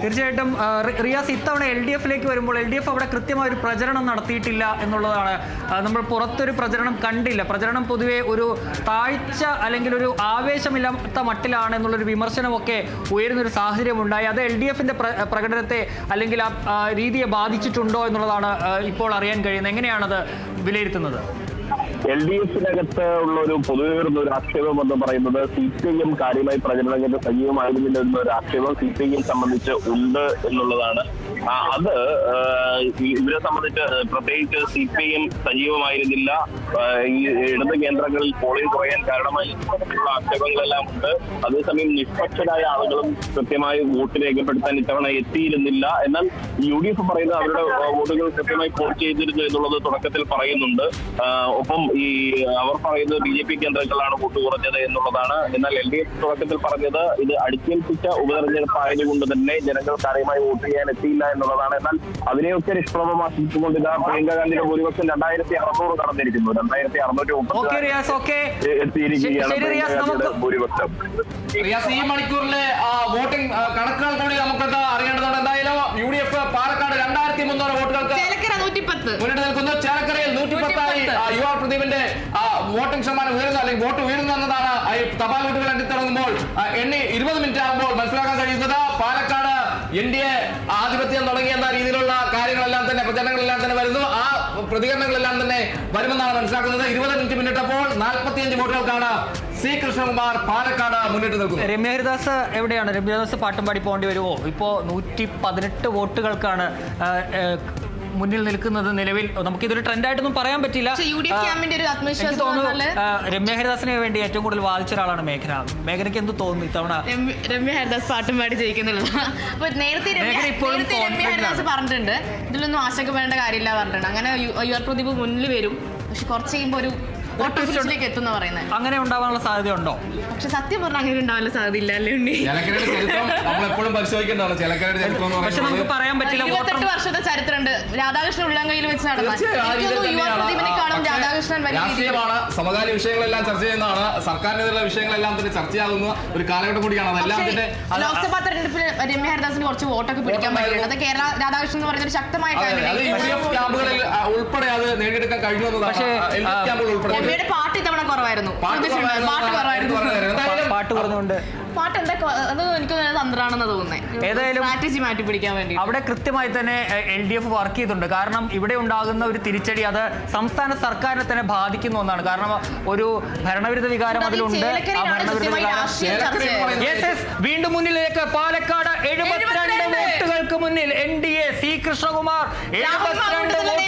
തീർച്ചയായിട്ടും റിയാസ്, ഇത്തവണ LDF-ലേക്ക് വരുമ്പോൾ LDF അവിടെ കൃത്യമായ ഒരു പ്രചരണം നടത്തിയിട്ടില്ല എന്നുള്ളതാണ്. നമ്മൾ പുറത്തൊരു പ്രചരണം കണ്ടില്ല. പ്രചരണം പൊതുവെ ഒരു താഴ്ച അല്ലെങ്കിൽ ഒരു ആവേശമില്ലാത്ത മട്ടിലാണ് എന്നുള്ളൊരു വിമർശനമൊക്കെ ഉയരുന്നൊരു സാഹചര്യം ഉണ്ടായി. അത് LDF-ന്റെ പ്രകടനത്തെ അല്ലെങ്കിൽ ആ രീതിയെ ബാധിച്ചിട്ടുണ്ടോ എന്നുള്ളതാണ് ഇപ്പോൾ അറിയാൻ കഴിയുന്നത്. എങ്ങനെയാണത് വിലയിരുത്തുന്നത്? LDF-നകത്ത് ഉള്ള ഒരു പൊതുവെ വരുന്ന ഒരു ആക്ഷേപം എന്ന് പറയുന്നത് CPIM കാര്യമായി പ്രചരണങ്ങൾക്ക് സജീവമായിരുന്നില്ല എന്നൊരു ആക്ഷേപം CPIM സംബന്ധിച്ച് ഉണ്ട് എന്നുള്ളതാണ്. അത് ഇവരെ സംബന്ധിച്ച് പ്രത്യേകിച്ച് CPIM സജീവമായിരുന്നില്ല, ഈ ഇടത് കേന്ദ്രങ്ങളിൽ പോളിംഗ് കുറയാൻ കാരണമായി ആക്ഷേപങ്ങളെല്ലാം ഉണ്ട്. അതേസമയം നിഷ്പക്ഷരായ ആളുകളും കൃത്യമായി വോട്ട് രേഖപ്പെടുത്താൻ ഇത്തവണ എത്തിയിരുന്നില്ല. എന്നാൽ UDF പറയുന്നത് അവരുടെ വോട്ടുകൾ കൃത്യമായി പോൾ ചെയ്തിരുന്നു എന്നുള്ളത് തുടക്കത്തിൽ പറയുന്നുണ്ട്. ഒപ്പം അവർ പറയുന്നത് BJP കേന്ദ്രങ്ങളിലാണ് വോട്ട് കുറഞ്ഞത് എന്നുള്ളതാണ്. എന്നാൽ LDF തുടക്കത്തിൽ പറഞ്ഞത് ഇത് അടിച്ചേൽപ്പിച്ച ഉപതെരഞ്ഞെടുപ്പ് ആയതുകൊണ്ട് തന്നെ ജനങ്ങൾ കാര്യമായി വോട്ട് ചെയ്യാൻ എത്തിയില്ല എന്നുള്ളതാണ്. എന്നാൽ അതിനെയൊക്കെ നിഷ്പ്രഭമാക്കിക്കൊണ്ട് പ്രിയങ്ക ഗാന്ധിയുടെ ഭൂരിപക്ഷം 2600 കടന്നിരിക്കുന്നു. 2630 എത്തിയിരിക്കുകയാണ് ഭൂരിപക്ഷം. ഈ മണിക്കൂറിലെ വോട്ടിംഗ് കണക്കുകൾ കൂടി നമുക്ക് അറിയേണ്ടതുണ്ട്. എന്തായാലും UDF പാലക്കാട് 2300 വോട്ടുകൾക്ക് മുന്നിട്ട് നിൽക്കുന്നു. ചേലക്കരയിൽ 110 യുവ പ്രദീപിന്റെ വോട്ടിംഗ് ശതമാനം ഉയരുന്നു, അല്ലെങ്കിൽ വോട്ട് ഉയരുന്നു എന്നതാണ് തപാൽ വോട്ടുകൾ എണ്ണി തുടങ്ങുമ്പോൾ 20 മിനിറ്റ് ആകുമ്പോൾ മനസ്സിലാക്കാൻ കഴിയുന്നത്. പാലക്കാട് NDA ആധിപത്യം തുടങ്ങിയെന്ന രീതിയിലുള്ള കാര്യങ്ങളെല്ലാം തന്നെ, പ്രചരണങ്ങളെല്ലാം തന്നെ വരുന്നു. ആ പ്രതികരണങ്ങളെല്ലാം തന്നെ വരുമെന്നാണ് മനസ്സിലാക്കുന്നത്. 20 മിനിറ്റ് പിന്നിട്ടപ്പോൾ 45 വോട്ടുകൾക്കാണ് C. കൃഷ്ണകുമാർ പാലക്കാട് മുന്നിട്ട് നിൽക്കുന്നത്. രമ്യ ഹരിദാസ് എവിടെയാണ്? രമ്യ ഹരിദാസ് പാട്ടും പാടി പോകേണ്ടി വരുമോ? ഇപ്പോ 118 വോട്ടുകൾക്കാണ് മുന്നിൽ നിൽക്കുന്നത്. നിലവിൽ നമുക്കിതൊരു ട്രെൻഡായിട്ടൊന്നും പറയാൻ പറ്റില്ല. എനിക്ക് തോന്നുന്നു രമ്യ ഹരിദാസിന് വേണ്ടി ഏറ്റവും കൂടുതൽ വാദിച്ച ഒരാളാണ് മേഘന. മേഘനയ്ക്ക് എന്ത് തോന്നുന്നു ഇത്തവണ? രമ്യ ഹരിദാസ് പാട്ടും പാടി ജയിക്കുന്നില്ല. അപ്പൊ നേരത്തെ രമ്യ ഹരിദാസ് പറഞ്ഞിട്ടുണ്ട് ഇതിലൊന്നും ആശങ്കപ്പെടേണ്ട കാര്യമില്ല പറഞ്ഞിട്ടുണ്ട്. അങ്ങനെ യുവ പ്രദീപ് മുന്നിൽ വരും, പക്ഷെ കുറച്ച് കഴിയുമ്പോൾ ഒരു എത്തുന്ന പറയുന്നത്. അങ്ങനെ ഉണ്ടാവാനുള്ള സാധ്യതയുണ്ടോ? പക്ഷെ സത്യം പറഞ്ഞാൽ അങ്ങനെ ഉണ്ടാവാനുള്ള സാധ്യത ഇല്ല അല്ലേ ഉണ്ണി? പക്ഷെ നമുക്ക് പറയാൻ പറ്റില്ല. 28 വർഷത്തെ ചരിത്രമുണ്ട്. രാധാകൃഷ്ണൻ ഉള്ളംകൈയിൽ വെച്ച് നടന്ന യുവ പ്രദീപിനെക്കാളും രാധാകൃഷ്ണൻ രാഷ്ട്രീയമാണ്. സമകാലീന വിഷയങ്ങളെല്ലാം ചർച്ച ചെയ്യുന്നതാണ്. സർക്കാരിനെതിരെയുള്ള വിഷയങ്ങളെല്ലാം തന്നെ ചർച്ചയാകുന്ന ഒരു കാലഘട്ടം കൂടിയാണ്. അതെല്ലാം തന്നെ ലോക്സഭാ തെരഞ്ഞെടുപ്പിൽ രമ്യ ഹരിദാസിന് കുറച്ച് വോട്ടൊക്കെ പിടിക്കാൻ പറ്റിയിട്ടുണ്ട്. അത് കേരള രാധാകൃഷ്ണൻ എന്ന് പറയുന്ന ഒരു ശക്തമായ ക്യാമ്പുകളിൽ ഉൾപ്പെടെ അത് നേടിയെടുക്കാൻ കഴിയുന്നതാണ്. രമ്യയുടെ പാട്ട് ഇത്തവണ കുറവായിരുന്നു. പാട്ട് പറഞ്ഞുകൊണ്ട് പാട്ട് എന്താ അത് എനിക്ക് തന്ത്രാണെന്ന് തോന്നുന്നത്. ഏതായാലും സ്ട്രാറ്റജി മാറ്റി പിടിക്കാൻ വേണ്ടി അവിടെ കൃത്യമായി തന്നെ LDF വർക്ക് ചെയ്തിട്ടുണ്ട്. കാരണം ഇവിടെ ഉണ്ടാകുന്ന ഒരു തിരിച്ചടി അത് സംസ്ഥാന സർക്കാരിനെ തന്നെ ബാധിക്കുന്ന ഒന്നാണ്. കാരണം ഒരു ഭരണവിരുദ്ധ വികാരം അതിലുണ്ട്. വീണ്ടും മുന്നിലേക്ക് പാലക്കാട് 72 വോട്ടുകൾക്ക് മുന്നിൽ NDA C. കൃഷ്ണകുമാർ 72